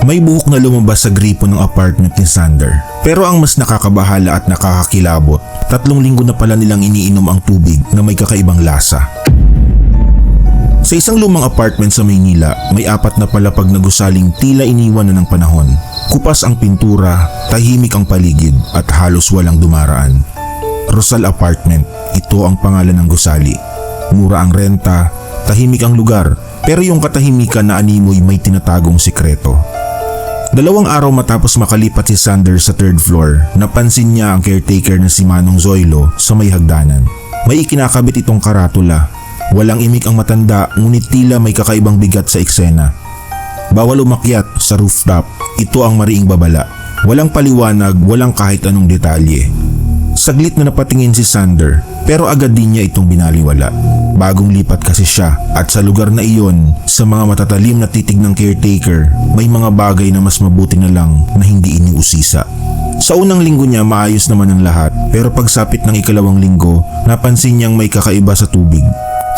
May buhok na lumabas sa gripo ng apartment ni Sander. Pero ang mas nakakabahala at nakakakilabot, 3 linggo na pala nilang iniinom ang tubig na may kakaibang lasa. Sa isang lumang apartment sa Maynila, may 4 na palapag na gusaling tila iniwan na ng panahon. Kupas ang pintura, tahimik ang paligid at halos walang dumaraan. Rosal Apartment, ito ang pangalan ng gusali. Mura ang renta, tahimik ang lugar, pero yung katahimikan na animoy may tinatagong sikreto. 2 araw matapos makalipat si Sander sa 3rd floor, napansin niya ang caretaker na si Manong Zoilo sa may hagdanan. May ikinakabit itong karatula. Walang imik ang matanda, ngunit tila may kakaibang bigat sa eksena. Bawal umakyat sa rooftop, ito ang mariing babala. Walang paliwanag, walang kahit anong detalye. Saglit na napatingin si Sander, pero agad din niya itong binaliwala. Bagong lipat kasi siya at sa lugar na iyon, sa mga matatalim na titig ng caretaker, may mga bagay na mas mabuti na lang na hindi iniusisa. Sa unang linggo niya maayos naman ang lahat, pero pagsapit ng 2nd linggo, napansin niyang may kakaiba sa tubig.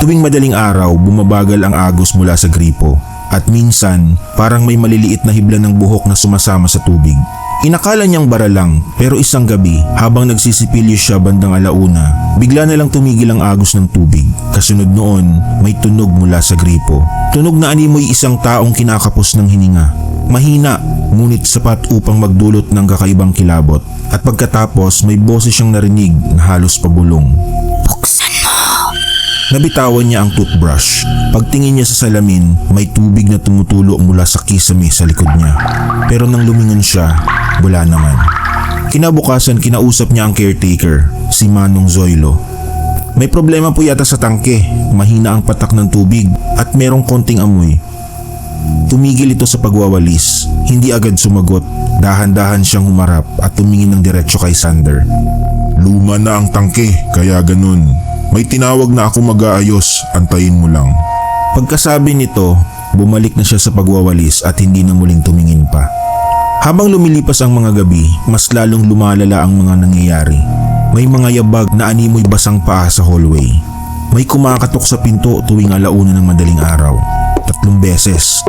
Tuwing madaling araw, bumabagal ang agos mula sa gripo at minsan parang may maliliit na hibla ng buhok na sumasama sa tubig. Inakala niyang bara lang, pero isang gabi habang nagsisipilyo siya bandang 1:00, bigla na lang tumigil ang agos ng tubig. Kasunod noon, may tunog mula sa gripo. Tunog na animoy isang taong kinakapos ng hininga. Mahina, ngunit sapat upang magdulot ng kakaibang kilabot. At pagkatapos may boses siyang narinig na halos pabulong. Nabitawan niya ang toothbrush. Pagtingin niya sa salamin, may tubig na tumutulo mula sa kisame sa likod niya. Pero nang lumingon siya, wala naman. Kinabukasan kinausap niya ang caretaker, si Manong Zoilo. May problema po yata sa tangke, mahina ang patak ng tubig at merong konting amoy. Tumigil ito sa pagwawalis, hindi agad sumagot. Dahan-dahan siyang humarap at tumingin ng diretso kay Sander. Luma na ang tangke, kaya ganun. May tinawag na ako mag-aayos, antayin mo lang. Pagkasabi nito, bumalik na siya sa pagwawalis at hindi na muling tumingin pa. Habang lumilipas ang mga gabi, mas lalong lumalala ang mga nangyayari. May mga yabag na animoy basang paa sa hallway. May kumakatok sa pinto tuwing 1:00 ng madaling araw. 3 beses.